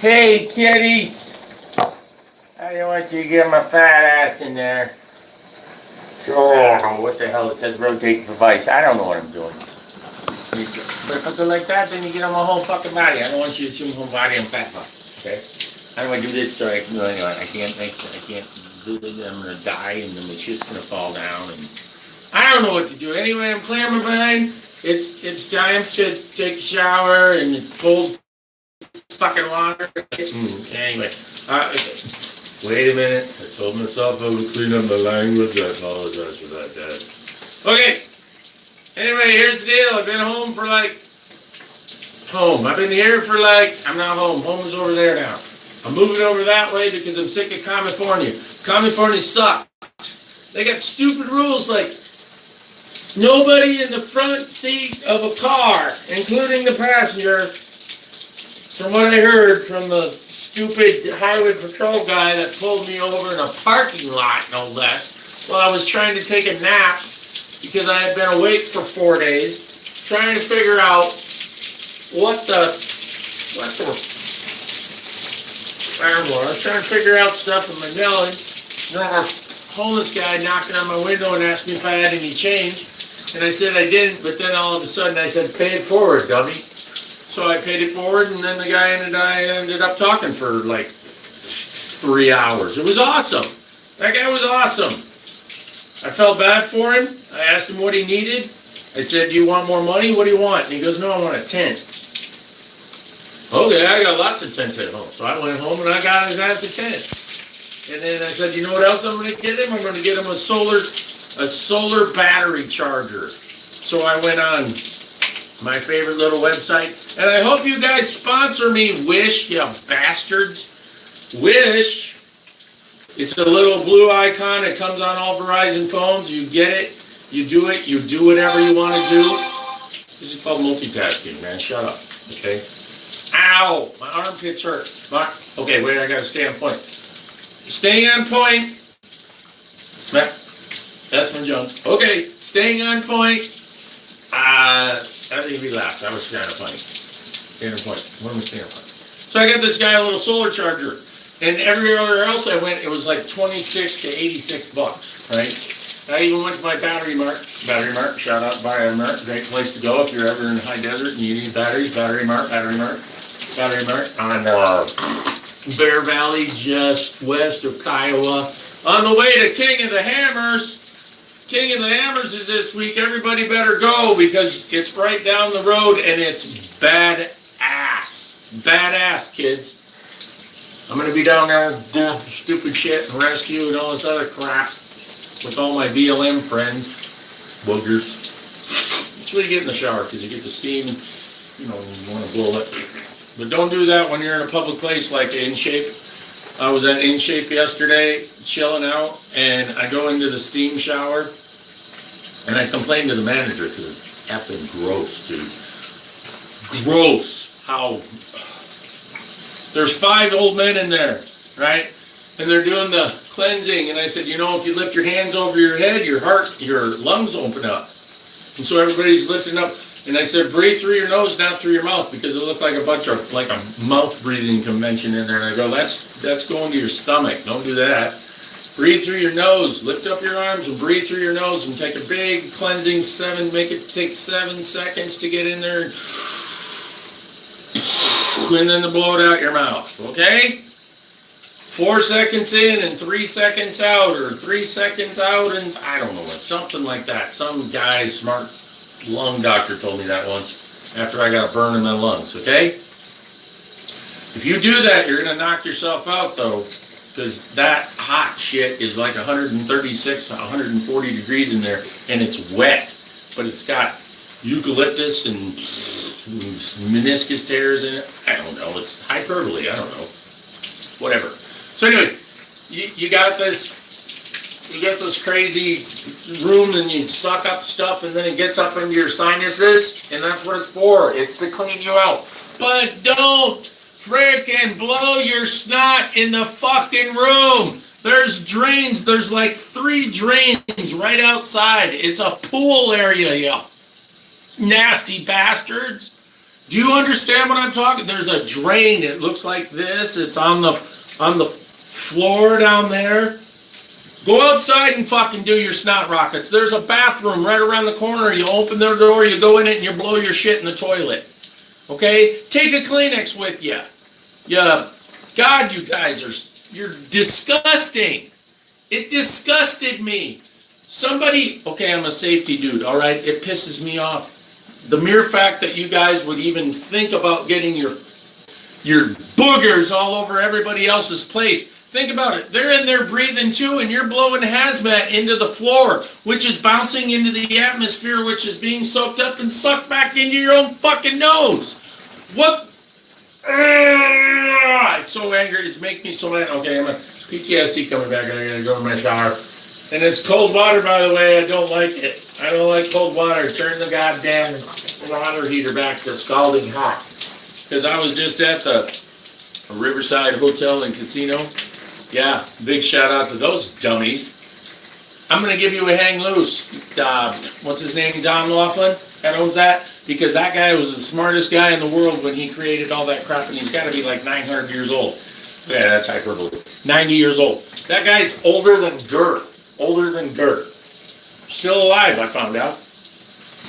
Hey, kitties. I don't want you to get my fat ass in there. Oh, what the hell? It says rotate device. I don't know what I'm doing. But if I go like that, then you get on my whole fucking body. I don't want you to see my whole body. I'm fat fuck. Okay? How do I do this so I can do anyway? I can't do it. I'm gonna die and then my shit's gonna fall down and I don't know what to do. Anyway, I'm clearing my mind. It's time to take a shower and cold fucking water. Anyway, wait a minute. I told myself I would clean up my language. I apologize for that, Dad. Okay. Anyway, here's the deal. I've been home for I've been here for I'm not home. Home is over there now. I'm moving over that way because I'm sick of California. California sucks. They got stupid rules like nobody in the front seat of a car, including the passenger. From what I heard from the stupid highway patrol guy that pulled me over in a parking lot, no less, while I was trying to take a nap because I had been awake for 4 days, trying to figure out I was trying to figure out stuff in my belly. There was a homeless guy knocking on my window and asked me if I had any change. And I said I didn't, but then all of a sudden I said, pay it forward, dummy. So I paid it forward, and then the guy ended up talking for 3 hours. It was awesome. That guy was awesome. I felt bad for him. I asked him what he needed. I said, do you want more money? What do you want? And he goes, no, I want a tent. Okay, I got lots of tents at home. So I went home and I got his ass a tent. And then I said, you know what else I'm going to get him? I'm going to get him a solar battery charger. So I went on my favorite little website. And I hope you guys sponsor me, Wish, you bastards. Wish. It's a little blue icon. It comes on all Verizon phones. You get it. You do it. You do whatever you want to do. This is called multitasking, man. Shut up. Okay? Ow! My armpits hurt. Okay, wait, I gotta stay on point. Staying on point. That's my junk. Okay, staying on point. That made me laugh. That was kind of funny. Staying on point. What am I staying on point? So I got this guy a little solar charger. And everywhere else I went, it was like 26 to 86 bucks, right? I even went to my Battery Mart. Battery Mart, shout out Battery Mart. Great place to go if you're ever in the high desert and you need batteries. Battery Mart on Bear Valley, just west of Kiowa. On the way to King of the Hammers. King of the Hammers is this week. Everybody better go because it's right down the road and it's badass. Badass, kids. I'm going to be down there doing stupid shit and rescue and all this other crap with all my BLM friends. Boogers. That's what you get in the shower because you get the steam, you want to blow it. But don't do that when you're in a public place like InShape. I was at InShape yesterday, chilling out, and I go into the steam shower, and I complained to the manager because it's effing gross, dude. Gross. How? There's 5 old men in there, right? And they're doing the cleansing, and I said, if you lift your hands over your head, your lungs open up. And so everybody's lifting up. And I said, breathe through your nose, not through your mouth, because it looked like a bunch of, a mouth breathing convention in there. And I go, that's going to your stomach. Don't do that. Breathe through your nose. Lift up your arms and breathe through your nose and take a big cleansing make it take 7 seconds to get in there. And then to blow it out your mouth. Okay? 4 seconds in and 3 seconds out, or 3 seconds out and I don't know what, something like that. Some guy, smart lung doctor told me that once after I got a burn in my lungs, okay? If you do that, you're going to knock yourself out, though, because that hot shit is like 136, 140 degrees in there, and it's wet, but it's got eucalyptus and meniscus tears in it. I don't know. It's hyperbole. I don't know. Whatever. So anyway, you got this crazy room and you suck up stuff and then it gets up into your sinuses and that's what it's for. It's to clean you out. But don't frickin' blow your snot in the fucking room. There's drains. There's like 3 drains right outside. It's a pool area, you nasty bastards. Do you understand what I'm talking? There's a drain. It looks like this. It's on the floor down there. Go outside and fucking do your snot rockets. There's a bathroom right around the corner. You open the door, you go in it, and you blow your shit in the toilet. Okay? Take a Kleenex with you. Yeah. God, you guys you're disgusting. It disgusted me. Somebody, okay, I'm a safety dude, all right? It pisses me off. The mere fact that you guys would even think about getting your boogers all over everybody else's place. Think about it. They're in there breathing too, and you're blowing hazmat into the floor, which is bouncing into the atmosphere, which is being soaked up and sucked back into your own fucking nose. What? It's so angry. It's making me so mad. Okay, I'm a PTSD coming back, and I gotta go to my shower. And it's cold water, by the way. I don't like it. I don't like cold water. Turn the goddamn water heater back to scalding hot. Because I was just at the Riverside Hotel and Casino. Yeah, big shout out to those dummies. I'm going to give you a hang loose. What's his name? Don Laughlin that owns that? Because that guy was the smartest guy in the world when he created all that crap, and he's got to be like 900 years old. Yeah, that's hyperbole. 90 years old. That guy's older than dirt. Older than dirt. Still alive, I found out.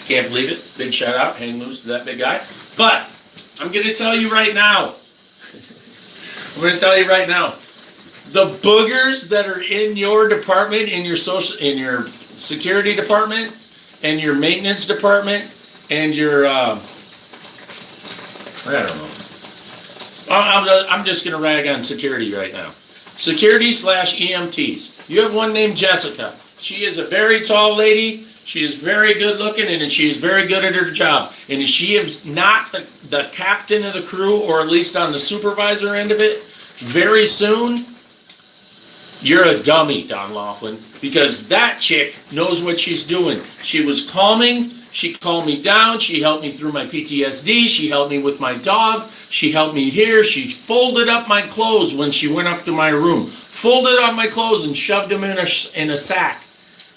Can't believe it. Big shout out, hang loose to that big guy. But I'm going to tell you right now. The boogers that are in your department, in your security department, and your maintenance department, and your I don't know. I'm just going to rag on security right now. Security/EMTs. You have one named Jessica. She is a very tall lady. She is very good looking, and she is very good at her job. And if she is not the captain of the crew, or at least on the supervisor end of it, very soon, you're a dummy, Don Laughlin, because that chick knows what she's doing. She was calming. She calmed me down. She helped me through my PTSD. She helped me with my dog. She helped me here. She folded up my clothes when she went up to my room. Folded up my clothes and shoved them in a sack.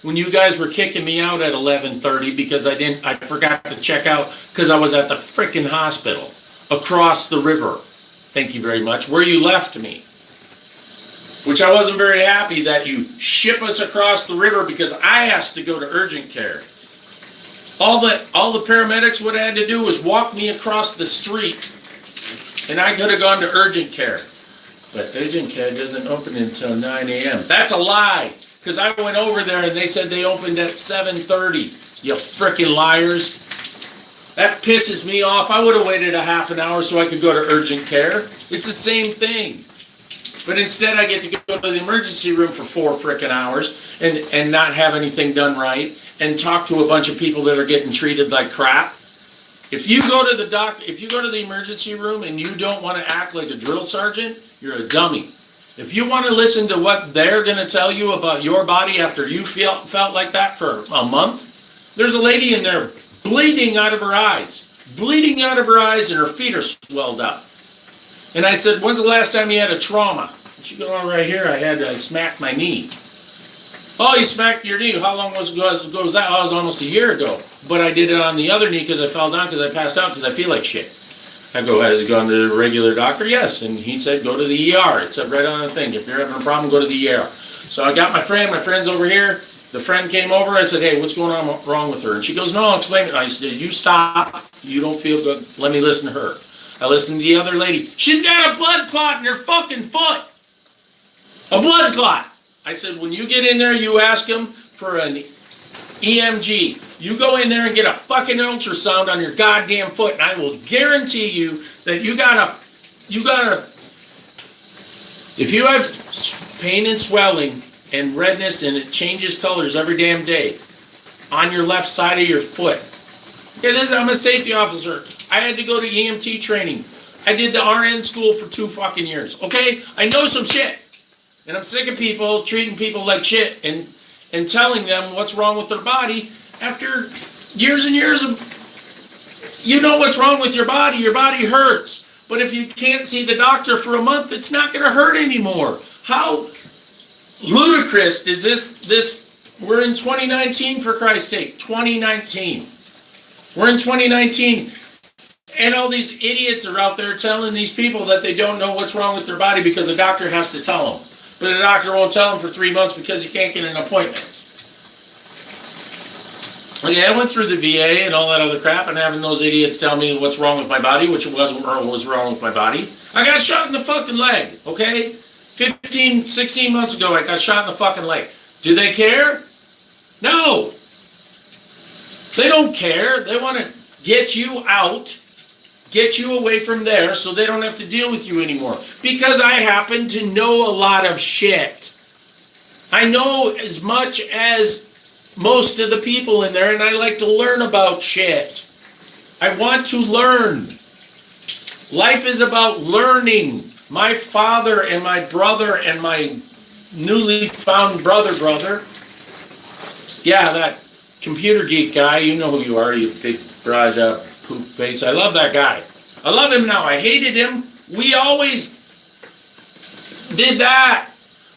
When you guys were kicking me out at 11:30 because I forgot to check out because I was at the frickin' hospital across the river. Thank you very much. Where you left me. Which I wasn't very happy that you ship us across the river because I asked to go to urgent care. All the paramedics would have had to do was walk me across the street, and I could have gone to urgent care. But urgent care doesn't open until 9 a.m. That's a lie, because I went over there and they said they opened at 7:30. You frickin' liars. That pisses me off. I would have waited a half an hour so I could go to urgent care. It's the same thing. But instead I get to go to the emergency room for 4 frickin' hours and not have anything done right and talk to a bunch of people that are getting treated like crap. If you go to the emergency room and you don't want to act like a drill sergeant, you're a dummy. If you want to listen to what they're going to tell you about your body after you felt like that for a month, there's a lady in there bleeding out of her eyes, and her feet are swelled up. And I said, when's the last time you had a trauma? She goes, oh, right here, I smacked my knee. Oh, you smacked your knee. How long ago was that? Oh, it was almost a year ago. But I did it on the other knee because I fell down because I passed out because I feel like shit. I go, has he gone to the regular doctor? Yes. And he said, go to the ER. It said right on the thing, if you're having a problem, go to the ER. So I got my friend's over here. The friend came over. I said, hey, what's going on wrong with her? And she goes, no, I'll explain it. I said, you stop. You don't feel good. Let me listen to her. I listened to the other lady. She's got a blood clot in her fucking foot. A blood clot. I said, when you get in there, you ask them for an EMG. You go in there and get a fucking ultrasound on your goddamn foot, and I will guarantee you that you gotta, if you have pain and swelling and redness and it changes colors every damn day on your left side of your foot. Okay, I'm a safety officer. I had to go to EMT training. I did the RN school for 2 fucking years. Okay? I know some shit. And I'm sick of people treating people like shit and telling them what's wrong with their body after years and years of, you know what's wrong with your body hurts. But if you can't see the doctor for a month, it's not going to hurt anymore. How ludicrous is this? We're in 2019, for Christ's sake. 2019. We're in 2019. And all these idiots are out there telling these people that they don't know what's wrong with their body because a doctor has to tell them. But the doctor won't tell them for 3 months because he can't get an appointment. Okay, I went through the VA and all that other crap and having those idiots tell me what's wrong with my body, which wasn't was wrong with my body. I got shot in the fucking leg, okay? 15, 16 months ago, I got shot in the fucking leg. Do they care? No. They don't care. They want to get you out, get you away from there so they don't have to deal with you anymore. Because I happen to know a lot of shit. I know as much as most of the people in there, and I like to learn about shit. I want to learn. Life is about learning. My father and my brother and my newly found brother, yeah, that computer geek guy, you know who you are, you big Raja poop face. I love that guy. I love him now. I hated him. We always did that.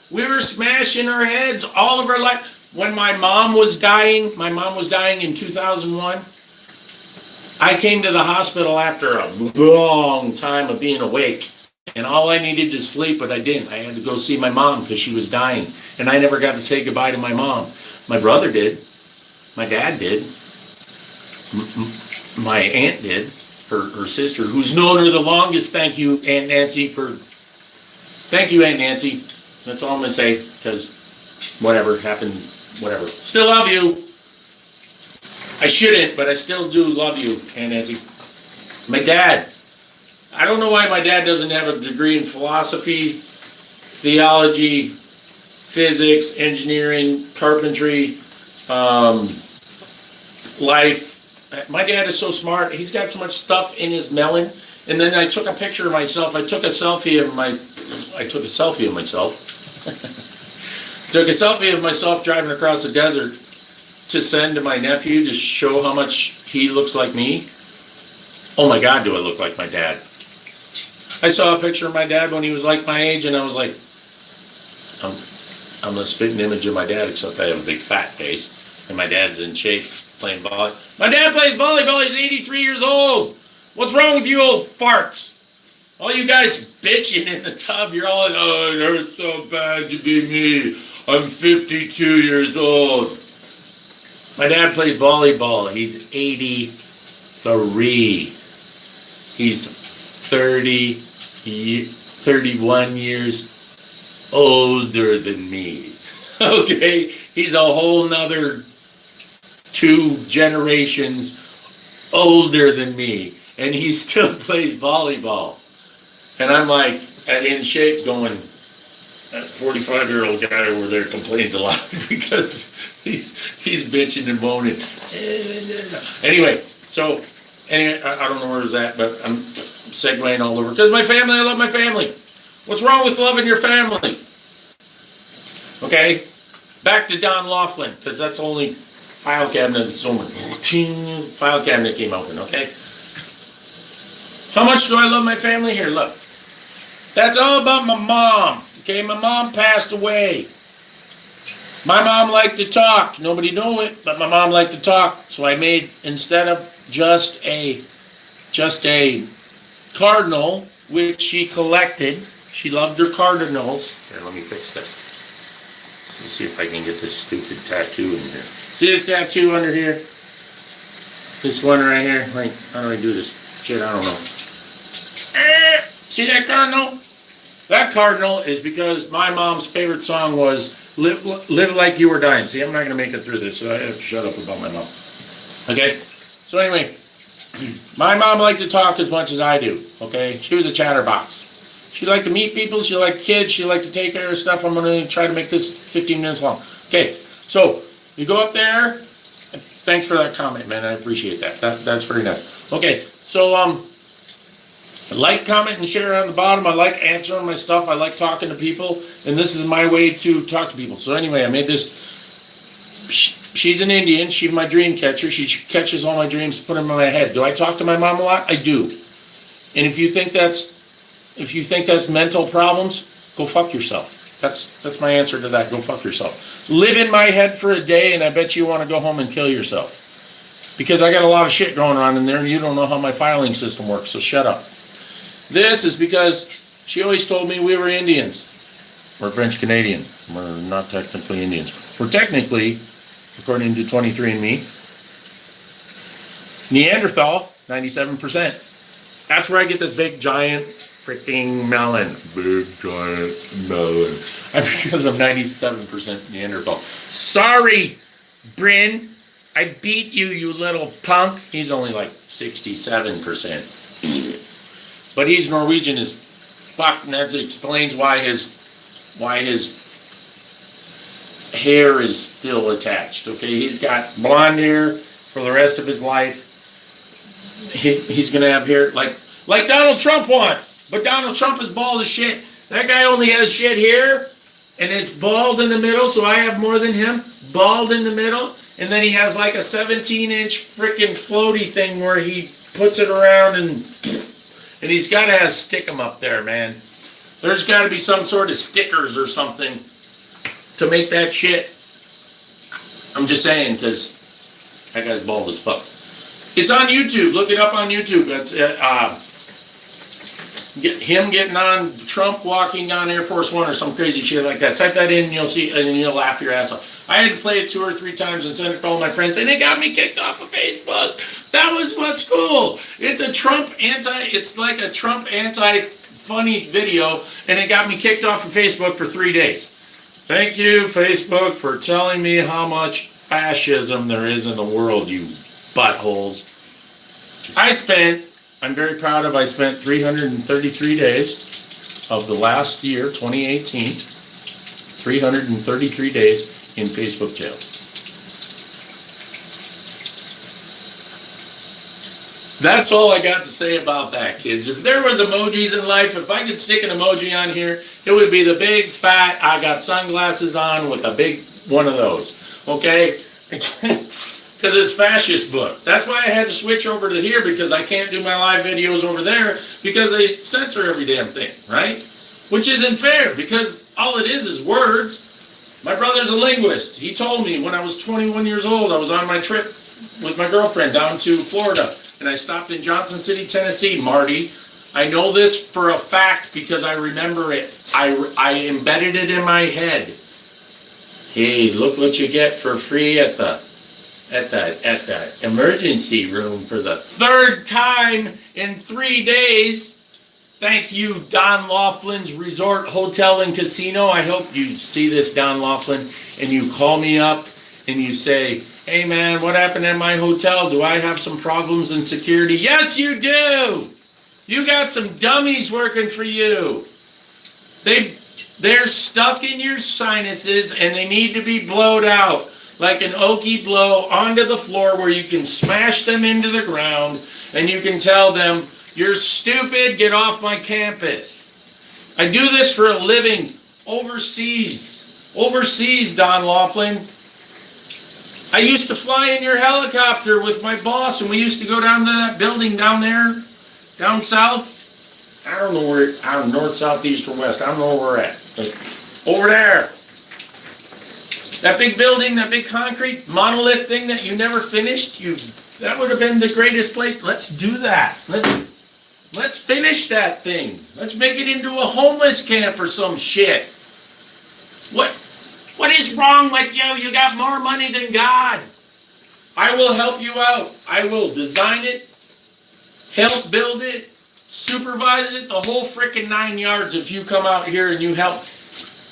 We were smashing our heads all of our life. When my mom was dying in 2001, I came to the hospital after a long time of being awake. And all I needed to sleep, but I didn't. I had to go see my mom because she was dying. And I never got to say goodbye to my mom. My brother did. My dad did. My aunt did. Her sister, who's known her the longest. Thank you, Aunt Nancy, Thank you, Aunt Nancy. That's all I'm going to say, because whatever happened, whatever. Still love you. I shouldn't, but I still do love you, Aunt Nancy. My dad. I don't know why my dad doesn't have a degree in philosophy, theology, physics, engineering, carpentry, life. My dad is so smart. He's got so much stuff in his melon. And then I took a picture of myself. I took a selfie of myself driving across the desert to send to my nephew to show how much he looks like me. Oh my God, do I look like my dad? I saw a picture of my dad when he was like my age, and I was like, I'm a spitting image of my dad, except I have a big fat face, and my dad's in shape playing volleyball. My dad plays volleyball. He's 83 years old. What's wrong with you old farts? All you guys bitching in the tub, you're all like, oh, it hurts so bad to be me. I'm 52 years old. My dad plays volleyball. He's 83. He's 31 years older than me. Okay? He's a whole nother 2 generations older than me. And he still plays volleyball. And I'm like, in shape going, that 45-year-old guy over there complains a lot because he's bitching and moaning. Anyway, I don't know where it was at, but I'm segueing all over. Because my family, I love my family. What's wrong with loving your family? Okay? Back to Don Laughlin, because that's the only file cabinet that's open. File cabinet came open, okay? How much do I love my family? Here, look. That's all about my mom. Okay, my mom passed away. My mom liked to talk. Nobody knew it, but my mom liked to talk. So I made, instead of just a cardinal, which she collected, she loved her cardinals. Here, let me fix this. Let's see if I can get this stupid tattoo in here. See this tattoo under here? This one right here? Like, how do I do this? Shit, I don't know. See that cardinal? That cardinal is because my mom's favorite song was Live Like You Were Dying. See, I'm not going to make it through this, so I have to shut up about my mom. Okay? So anyway, my mom liked to talk as much as I do. Okay? She was a chatterbox. She liked to meet people. She liked kids. She liked to take care of stuff. I'm going to try to make this 15 minutes long. Okay, so you go up there. Thanks for that comment, man. I appreciate that. That's very nice. Okay, so like, comment, and share on the bottom. I like answering my stuff. I like talking to people, and this is my way to talk to people. So anyway, I made this. She's an Indian. She's my dream catcher. She catches all my dreams, put them in my head. Do I talk to my mom a lot? I do. And if you think that's mental problems, go fuck yourself. That's my answer to that. Go fuck yourself. Live in my head for a day, and I bet you want to go home and kill yourself. Because I got a lot of shit going on in there and you don't know how my filing system works, so shut up. This is because she always told me we were Indians. We're French Canadian. We're not technically Indians. We're technically, according to 23andMe, Neanderthal, 97%. That's where I get this big giant freaking melon. Big giant melon. Because I'm 97% Neanderthal. Sorry, Bryn. I beat you, you little punk. He's only like 67%. But he's Norwegian as fuck, and that explains why his hair is still attached. Okay, he's got blonde hair for the rest of his life. He's gonna have hair like Donald Trump wants, but Donald Trump is bald as shit. That guy only has shit hair, and it's bald in the middle, so I have more than him. Bald in the middle, and then he has like a 17-inch freaking floaty thing where he puts it around, and he's got to have stick 'em up there, man. There's got to be some sort of stickers or something to make that shit. I'm just saying, because that guy's bald as fuck. It's on YouTube. Look it up on YouTube. That's him getting on Trump walking on Air Force One or some crazy shit like that. Type that in and you'll see, and you'll laugh your ass off. I had to play it 2 or 3 times and send it to all my friends, and it got me kicked off of Facebook. That was what's cool. It's like a Trump anti-funny video, and it got me kicked off of Facebook for 3 days. Thank you, Facebook, for telling me how much fascism there is in the world, you buttholes. I spent 333 days of the last year, 2018, 333 days in Facebook jail. That's all I got to say about that, kids. If there was emojis in life, if I could stick an emoji on here, it would be the big fat, I got sunglasses on with a big one of those. Okay? Because it's fascist book. That's why I had to switch over to here, because I can't do my live videos over there because they censor every damn thing, right? Which isn't fair, because all it is words. My brother's a linguist. He told me when I was 21 years old, I was on my trip with my girlfriend down to Florida, and I stopped in Johnson City, Tennessee, Marty. I know this for a fact because I remember it. I embedded it in my head. Hey, look what you get for free at the emergency room for the 3rd time in 3 days. Thank you, Don Laughlin's Resort Hotel and Casino. I hope you see this, Don Laughlin, and you call me up and you say, hey man, what happened at my hotel? Do I have some problems in security? Yes, you do! You got some dummies working for you. They're stuck in your sinuses and they need to be blowed out like an okie blow onto the floor where you can smash them into the ground and you can tell them, you're stupid, get off my campus. I do this for a living overseas. Overseas, Don Laughlin. I used to fly in your helicopter with my boss, and we used to go down to that building down there, down south. I don't know where, north, south, east, or west. I don't know where we're at. But over there. That big building, that big concrete monolith thing that you never finished, that would have been the greatest place. Let's do that. Let's finish that thing. Let's make it into a homeless camp or some shit. What is wrong with you? You got more money than God. I will help you out. I will design it, help build it, supervise it, the whole frickin' 9 yards if you come out here and you help.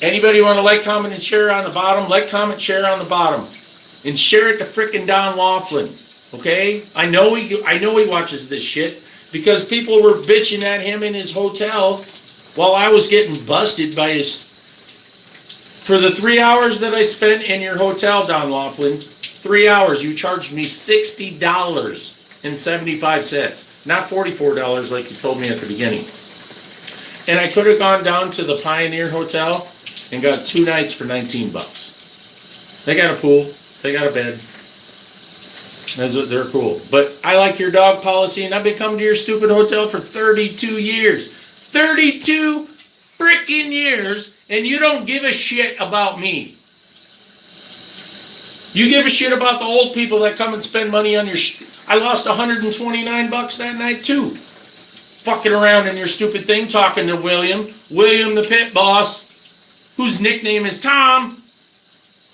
Anybody want to like, comment, and share on the bottom? Like, comment, share on the bottom. And share it to frickin' Don Laughlin. Okay? I know he watches this shit. Because people were bitching at him in his hotel while I was getting busted by for the 3 hours that I spent in your hotel, Don Laughlin, 3 hours, you charged me $60.75, not $44 like you told me at the beginning. And I could have gone down to the Pioneer Hotel and got 2 nights for $19. They got a pool, they got a bed. They're cool. But I like your dog policy, and I've been coming to your stupid hotel for 32 years. 32 freaking years, and you don't give a shit about me. You give a shit about the old people that come and spend money on your I lost $129 that night too. Fucking around in your stupid thing talking to William the pit boss, whose nickname is Tom.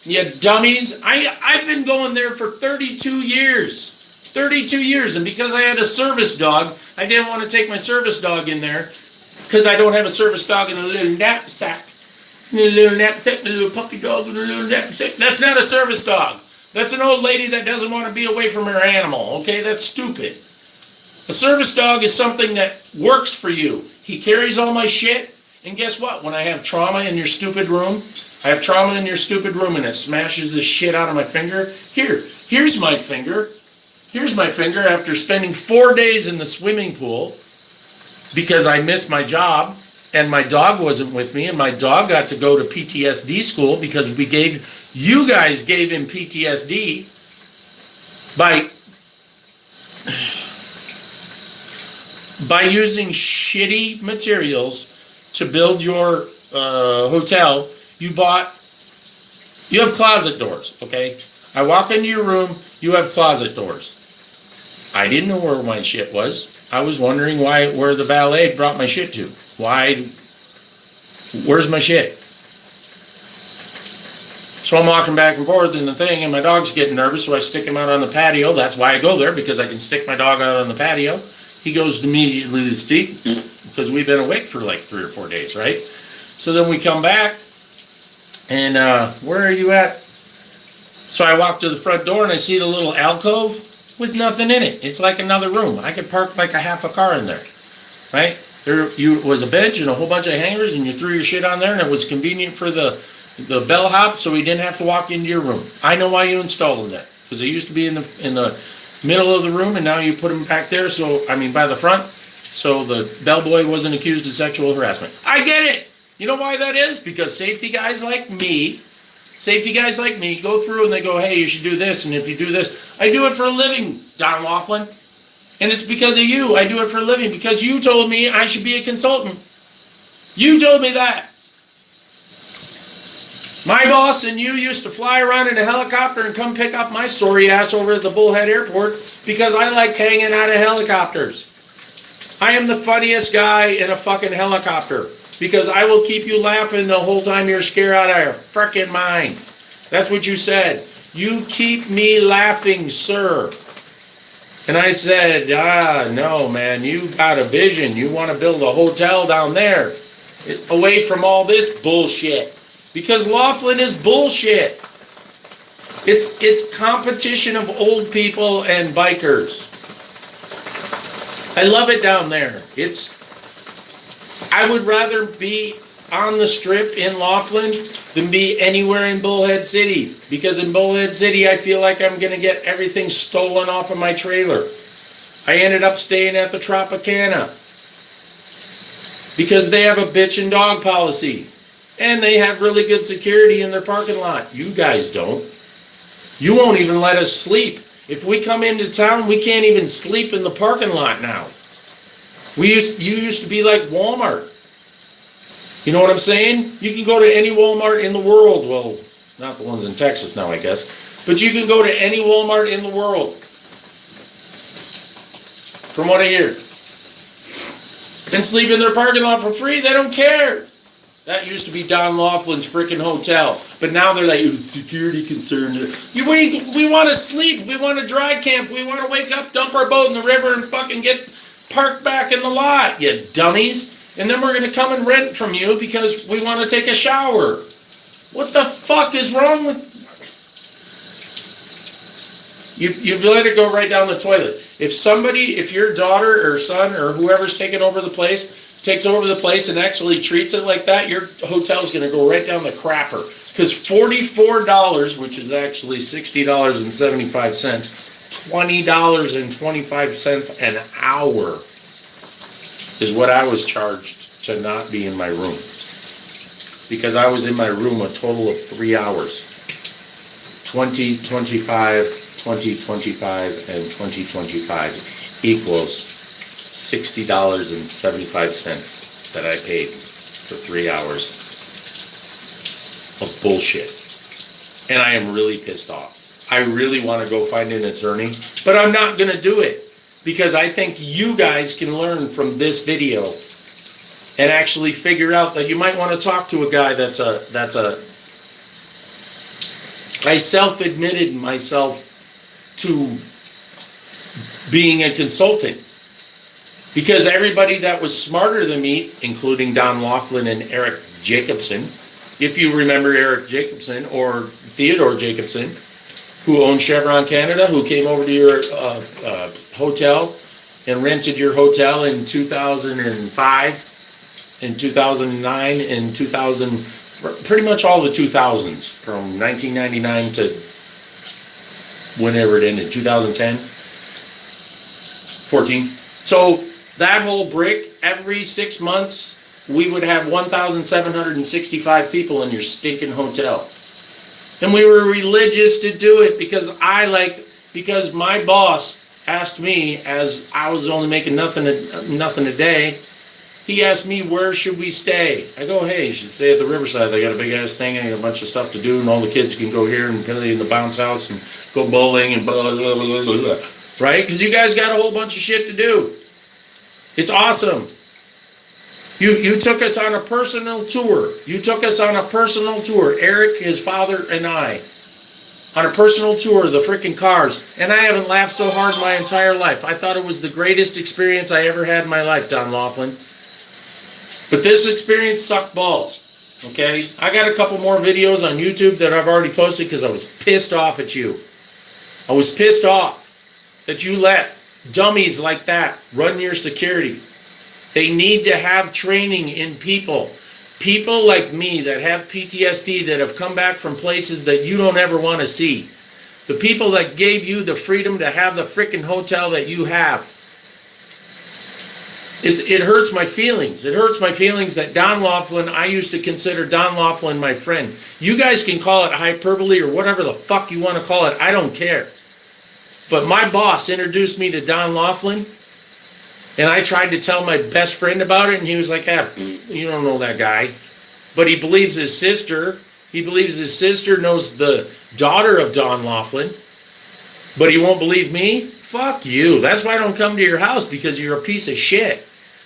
You dummies. I've been going there for 32 years. 32 years. And because I had a service dog, I didn't want to take my service dog in there because I don't have a service dog in a little knapsack. A little puppy dog in a little knapsack. That's not a service dog. That's an old lady that doesn't want to be away from her animal. Okay, that's stupid. A service dog is something that works for you. He carries all my shit. And guess what? When I have trauma in your stupid room, I have trauma in your stupid room and it smashes the shit out of my finger. Here's my finger. Here's my finger after spending 4 days in the swimming pool because I missed my job and my dog wasn't with me and my dog got to go to PTSD school because you guys gave him PTSD by using shitty materials to build your hotel. You have closet doors, okay? I walk into your room, you have closet doors. I didn't know where my shit was. I was wondering where the valet brought my shit to. Where's my shit? So I'm walking back and forth in the thing, and my dog's getting nervous, so I stick him out on the patio. That's why I go there, because I can stick my dog out on the patio. He goes immediately to sleep, because we've been awake for like 3 or 4 days, right? So then we come back, and where are you at? So I walk to the front door, and I see the little alcove with nothing in it. It's like another room. I could park like a half a car in there, right? There was a bench and a whole bunch of hangers, and you threw your shit on there, and it was convenient for the bellhop, so he didn't have to walk into your room. I know why you installed them there, because they used to be in the middle of the room, and now you put them back there. By the front, so the bellboy wasn't accused of sexual harassment. I get it. You know why that is? Because safety guys like me go through and they go, hey, you should do this, and if you do this, I do it for a living, Don Laughlin. And it's because of you. I do it for a living because you told me I should be a consultant. You told me that. My boss and you used to fly around in a helicopter and come pick up my sorry ass over at the Bullhead Airport because I liked hanging out of helicopters. I am the funniest guy in a fucking helicopter because I will keep you laughing the whole time you're scared out of your frickin' mind. That's what you said. You keep me laughing, sir. And I said, no, man, you got a vision. You want to build a hotel down there away from all this bullshit. Because Laughlin is bullshit. It's competition of old people and bikers. I love it down there. I would rather be on the strip in Laughlin than be anywhere in Bullhead City. Because in Bullhead City, I feel like I'm going to get everything stolen off of my trailer. I ended up staying at the Tropicana because they have a bitch and dog policy. And they have really good security in their parking lot. You guys don't. You won't even let us sleep. If we come into town, we can't even sleep in the parking lot now. You used to be like Walmart. You know what I'm saying? You can go to any Walmart in the world. Well, not the ones in Texas now, I guess. But you can go to any Walmart in the world. From what I hear. And sleep in their parking lot for free. They don't care. That used to be Don Laughlin's freaking hotel. But now they're like, security concern. We want to sleep. We want to dry camp. We want to wake up, dump our boat in the river, and fucking get parked back in the lot, you dummies. And then we're going to come and rent from you because we want to take a shower. What the fuck is wrong with... You've let it go right down the toilet. If your daughter or son or whoever's taking over the place takes over the place and actually treats it like that, your hotel's going to go right down the crapper. Because $44, which is actually $60.75, $20.25 an hour is what I was charged to not be in my room. Because I was in my room a total of 3 hours. 20, 25, 20, 25, and 20, 25 equals $60.75 that I paid for 3 hours of bullshit. And I am really pissed off. I really want to go find an attorney, but I'm not going to do it because I think you guys can learn from this video and actually figure out that you might want to talk to a guy that's a I self-admitted myself to being a consultant because everybody that was smarter than me, including Don Laughlin and Eric Jacobson, if you remember Eric Jacobson or Theodore Jacobson, who owned Chevron Canada, who came over to your hotel and rented your hotel in 2005, in 2009, in 2000, pretty much all the 2000s, from 1999 to whenever it ended, 2010, 14. So that whole brick, every 6 months, we would have 1,765 people in your stinking hotel. And we were religious to do it because because my boss asked me, as I was only making nothing a day, he asked me, where should we stay? I go, hey, you should stay at the Riverside. They got a big ass thing and a bunch of stuff to do, and all the kids can go here and play in the bounce house and go bowling and blah, blah, blah, blah, blah. Right? Because you guys got a whole bunch of shit to do. It's awesome. You took us on a personal tour. Eric, his father, and I. On a personal tour of the freaking cars. And I haven't laughed so hard my entire life. I thought it was the greatest experience I ever had in my life, Don Laughlin. But this experience sucked balls. Okay? I got a couple more videos on YouTube that I've already posted because I was pissed off at you. I was pissed off that you let dummies like that run your security. They need to have training in people. People like me that have PTSD, that have come back from places that you don't ever want to see. The people that gave you the freedom to have the freaking hotel that you have. It hurts my feelings. It hurts my feelings that Don Laughlin, I used to consider Don Laughlin my friend. You guys can call it hyperbole or whatever the fuck you want to call it. I don't care. But my boss introduced me to Don Laughlin. And I tried to tell my best friend about it, and he was like, you don't know that guy. But he believes his sister. He believes his sister knows the daughter of Don Laughlin. But he won't believe me? Fuck you. That's why I don't come to your house, because you're a piece of shit.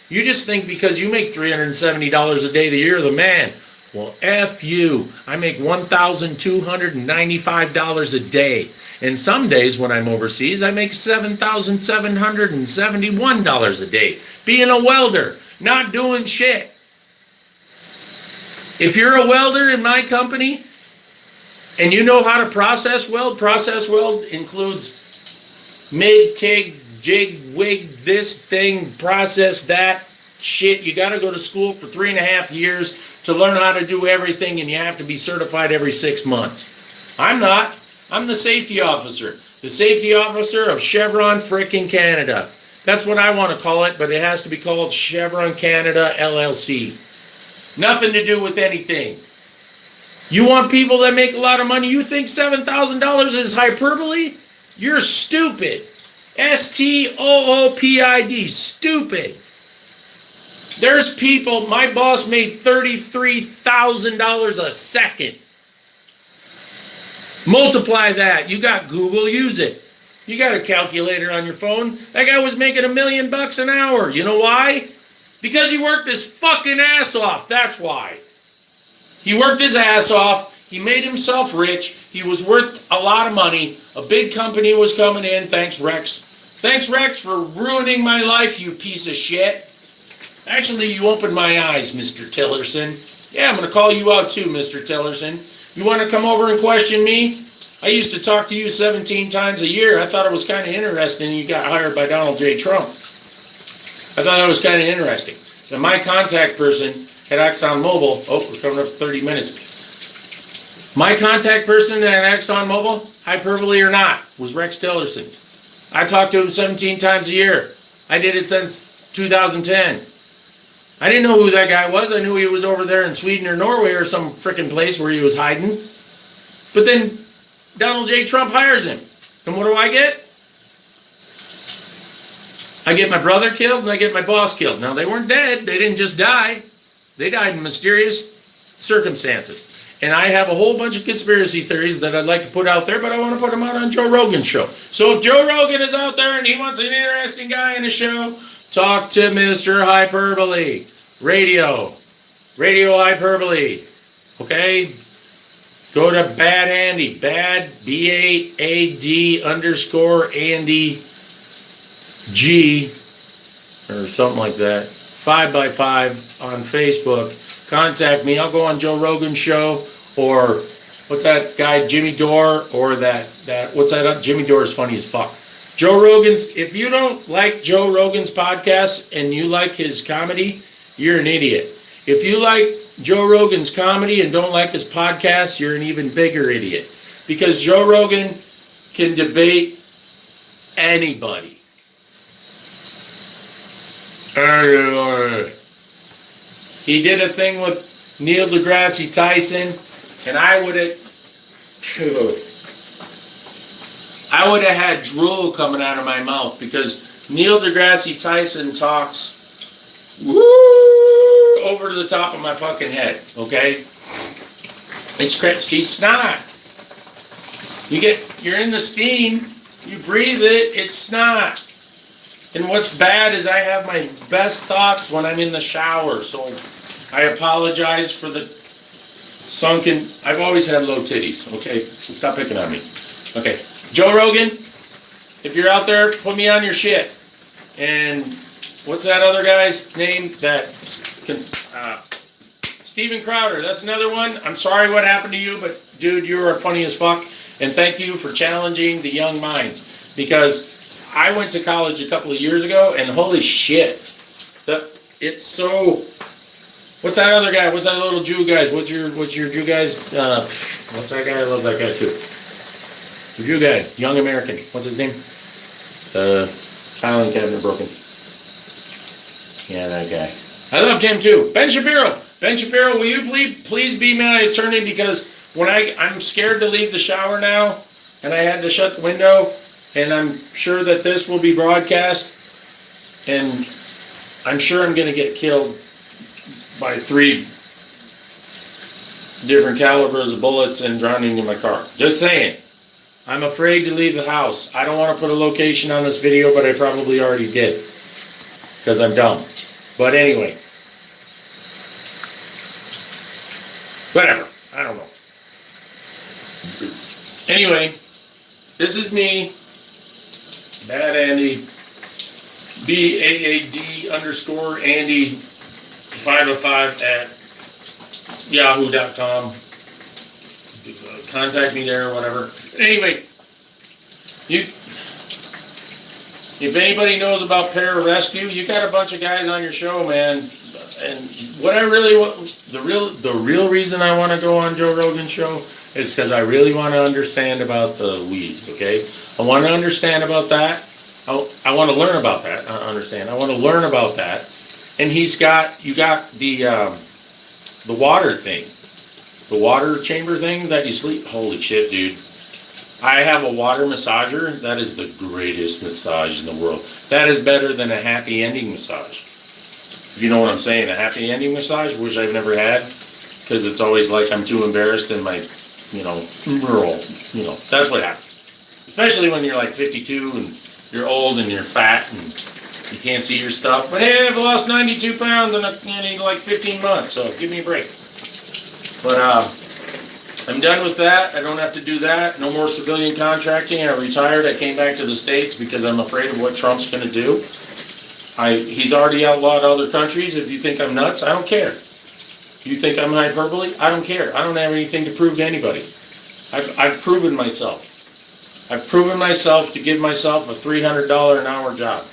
You just think because you make $370 a day that you're the man. Well, F you. I make $1,295 a day. And some days when I'm overseas, I make $7,771 a day. Being a welder, not doing shit. If you're a welder in my company, and you know how to process weld includes MIG, TIG, jig, wig, this thing, process that shit. You got to go to school for 3.5 years to learn how to do everything, and you have to be certified every 6 months. I'm not. I'm the safety officer. The safety officer of Chevron frickin' Canada. That's what I want to call it, but it has to be called Chevron Canada LLC. Nothing to do with anything. You want people that make a lot of money? You think $7,000 is hyperbole? You're stupid. STOOPID. Stupid. There's people, my boss made $33,000 a second. Multiply that. You got Google, use it. You got a calculator on your phone. That guy was making $1 million an hour. You know why? Because he worked his fucking ass off. That's why. He worked his ass off. He made himself rich. He was worth a lot of money. A big company was coming in. Thanks, Rex. Thanks, Rex, for ruining my life, you piece of shit. Actually, you opened my eyes, Mr. Tillerson. Yeah, I'm going to call you out too, Mr. Tillerson. You want to come over and question me? I used to talk to you 17 times a year. I thought it was kind of interesting you got hired by Donald J. Trump. I thought that was kind of interesting. And my contact person at ExxonMobil, we're coming up to 30 minutes. My contact person at ExxonMobil, hyperbole or not, was Rex Tillerson. I talked to him 17 times a year. I did it since 2010. I didn't know who that guy was. I knew he was over there in Sweden or Norway or some frickin' place where he was hiding. But then Donald J. Trump hires him. And what do I get? I get my brother killed and I get my boss killed. Now, they weren't dead. They didn't just die. They died in mysterious circumstances. And I have a whole bunch of conspiracy theories that I'd like to put out there, but I want to put them out on Joe Rogan's show. So if Joe Rogan is out there and he wants an interesting guy in the show, talk to Mr. Hyperbole. Radio Hyperbole. Okay? Go to Bad Andy. Bad, BAAD _ Andy G, or something like that. 5x5 on Facebook. Contact me. I'll go on Joe Rogan's show, or what's that guy, Jimmy Dore, or that what's that? Jimmy Dore is funny as fuck. Joe Rogan's, if you don't like Joe Rogan's podcast and you like his comedy, you're an idiot. If you like Joe Rogan's comedy and don't like his podcast, you're an even bigger idiot. Because Joe Rogan can debate anybody. He did a thing with Neil deGrasse Tyson, and I would have had drool coming out of my mouth, because Neil deGrasse Tyson talks over to the top of my fucking head. Okay, it's crazy. See, snot. You're in the steam. You breathe it. It's snot. And what's bad is I have my best thoughts when I'm in the shower, so I apologize for the sunken. I've always had low titties, okay? Stop picking on me. Okay, Joe Rogan, if you're out there, put me on your shit. And what's that other guy's name? Steven Crowder, that's another one. I'm sorry what happened to you, but dude, you are funny as fuck. And thank you for challenging the young minds, because I went to college a couple of years ago, and holy shit, it's so. What's that other guy? What's that little Jew guys? What's your Jew guys? What's that guy? I love that guy too. The Jew guy, young American. What's his name? Filing cabinet broken. Yeah, that guy. I loved him too. Ben Shapiro. Ben Shapiro, will you please be my attorney, because when I'm scared to leave the shower now, and I had to shut the window. And I'm sure that this will be broadcast, and I'm sure I'm going to get killed by 3 different calibers of bullets and drowning in my car. Just saying. I'm afraid to leave the house. I don't want to put a location on this video, but I probably already did, because I'm dumb. But anyway. Whatever. I don't know. Anyway, this is me. Bad Andy, BAAD _ Andy 505 at yahoo.com. Contact me there or whatever. Anyway, if anybody knows about pararescue, you got a bunch of guys on your show, man. And what I really want, the real reason I want to go on Joe Rogan's show is because I really want to understand about the weed, okay? I want to understand about that. I want to learn about that. I want to learn about that. And you got the water thing, the water chamber thing that you sleep. Holy shit, dude! I have a water massager. That is the greatest massage in the world. That is better than a happy ending massage. If you know what I'm saying, a happy ending massage, which I've never had, because it's always like I'm too embarrassed and my, that's what happens. Especially when you're like 52 and you're old and you're fat and you can't see your stuff. But hey, I've lost 92 pounds in like 15 months, so give me a break. But I'm done with that. I don't have to do that. No more civilian contracting. I retired. I came back to the States because I'm afraid of what Trump's going to do. He's already outlawed other countries. If you think I'm nuts, I don't care. You think I'm hyperbole? I don't care. I don't have anything to prove to anybody. I've proven myself. I've proven myself to give myself a $300 an hour job.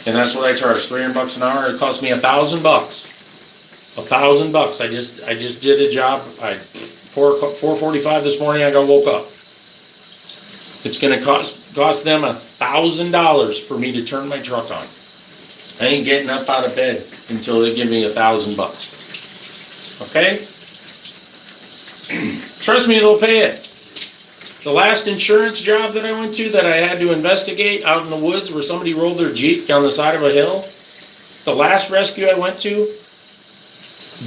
And that's what I charge, $300 an hour. It cost me $1,000. $1,000. I just did a job. 4:45 this morning, I woke up. It's going to cost them $1,000 for me to turn my truck on. I ain't getting up out of bed until they give me $1,000. Okay? Trust me, they'll pay it. The last insurance job that I went to that I had to investigate out in the woods where somebody rolled their Jeep down the side of a hill, the last rescue I went to,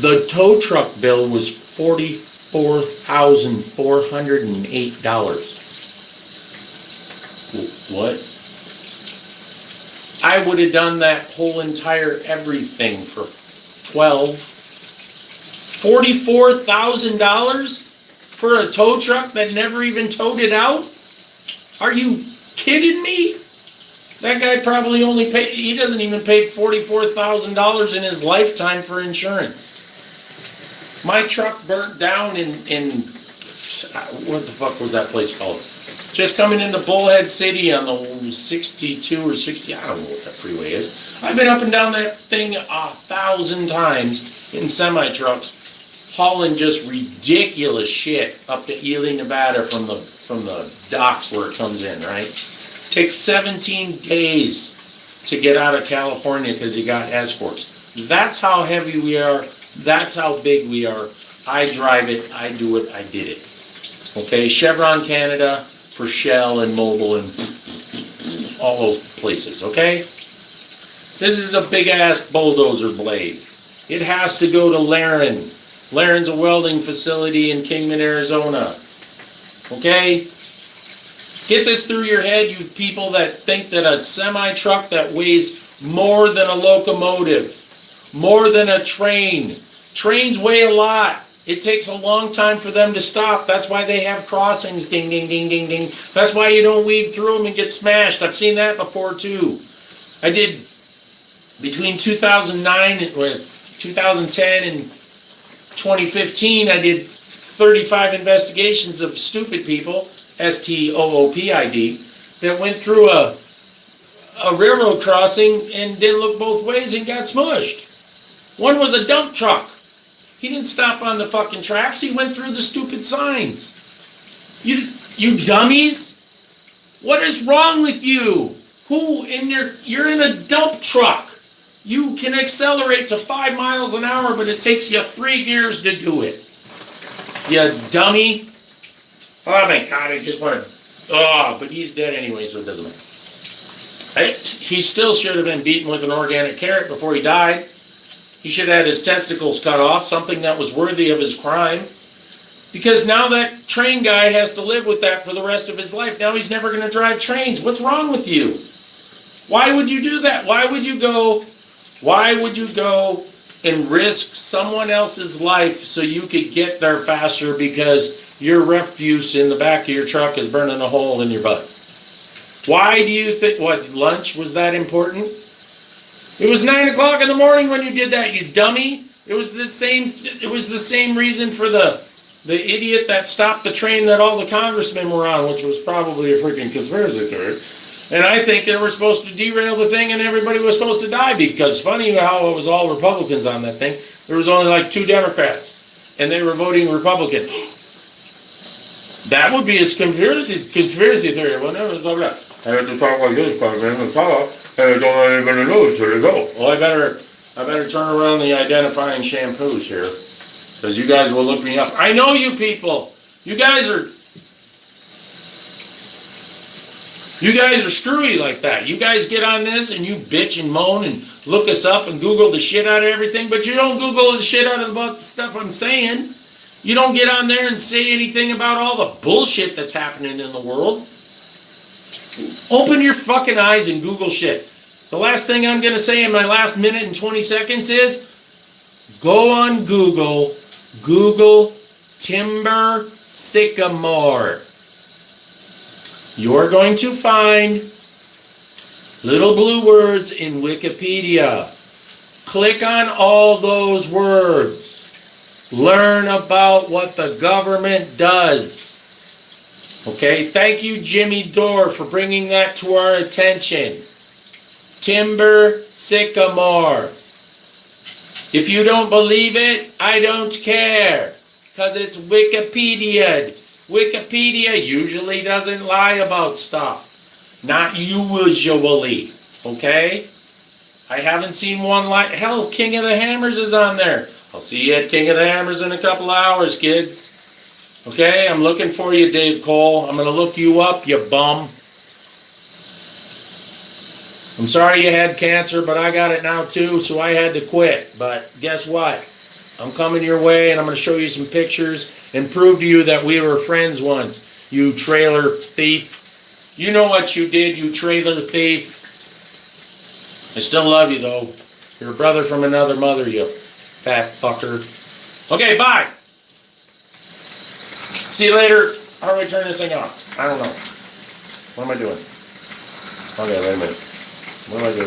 the tow truck bill was $40,000. $44,408. What? I would have done that whole entire everything for $44,000 for a tow truck that never even towed it out? Are you kidding me? That guy probably only paid, he doesn't even pay $44,000 in his lifetime for insurance. My truck burnt down in what the fuck was that place called? Just coming into Bullhead City on the 62 or 60, I don't know what that freeway is. I've been up and down that thing 1,000 times in semi-trucks, hauling just ridiculous shit up to Ely, Nevada from the docks where it comes in, right? Takes 17 days to get out of California because you got escorts. That's how heavy we are. That's how big we are. I drive it. I do it. I did it. Okay, Chevron Canada for Shell and Mobil and all those places, okay? This is a big-ass bulldozer blade. It has to go to Laren. Laren's a welding facility in Kingman, Arizona. Okay? Get this through your head, you people that think that a semi-truck that weighs more than a locomotive, more than a train. Trains weigh a lot. It takes a long time for them to stop. That's why they have crossings, ding, ding, ding, ding, ding. That's why you don't weave through them and get smashed. I've seen that before too. I did, between 2009 and 2010 and 2015, I did 35 investigations of stupid people, STOOPID, that went through a railroad crossing and didn't look both ways and got smushed. One was a dump truck. He didn't stop on the fucking tracks. He went through the stupid signs. You dummies. What is wrong with you? You're in a dump truck. You can accelerate to 5 miles an hour, but it takes you 3 years to do it. You dummy. Oh my God, I just want to... Oh, but he's dead anyway, so it doesn't matter. He still should have been beaten with an organic carrot before he died. He should have had his testicles cut off, something that was worthy of his crime. Because now that train guy has to live with that for the rest of his life. Now he's never going to drive trains. What's wrong with you? Why would you do that? Why would you go and risk someone else's life so you could get there faster because your refuse in the back of your truck is burning a hole in your butt? Why do you think, lunch was that important? It was 9 o'clock in the morning when you did that, you dummy. It was the same reason for the idiot that stopped the train that all the congressmen were on, which was probably a freaking conspiracy theory. And I think they were supposed to derail the thing and everybody was supposed to die because funny how it was all Republicans on that thing. There was only like 2 Democrats and they were voting Republican. That would be a conspiracy theory. Well, never talk about. I have to talk like this because I'm going to talk. And I don't want anybody to know, so they go. Well, I better turn around the identifying shampoos here, because you guys will look me up. I know you people. You guys are screwy like that. You guys get on this and you bitch and moan and look us up and Google the shit out of everything, but you don't Google the shit out of about the stuff I'm saying. You don't get on there and say anything about all the bullshit that's happening in the world. Open your fucking eyes and Google shit. The last thing I'm going to say in my last minute and 20 seconds is go on Google. Google timber sycamore. You're going to find little blue words in Wikipedia. Click on all those words. Learn about what the government does. Okay, thank you, Jimmy Dore, for bringing that to our attention. Timber sycamore. If you don't believe it, I don't care, because it's Wikipedia. Wikipedia usually doesn't lie about stuff. Not usually, okay? I haven't seen one like, hell, King of the Hammers is on there. I'll see you at King of the Hammers in a couple of hours, kids. Okay, I'm looking for you, Dave Cole. I'm going to look you up, you bum. I'm sorry you had cancer, but I got it now too, so I had to quit. But guess what? I'm coming your way, and I'm going to show you some pictures and prove to you that we were friends once, you trailer thief. You know what you did, you trailer thief. I still love you, though. You're a brother from another mother, you fat fucker. Okay, bye. See you later. How do I turn this thing off? I don't know. What am I doing? Okay, wait a minute. What am I doing?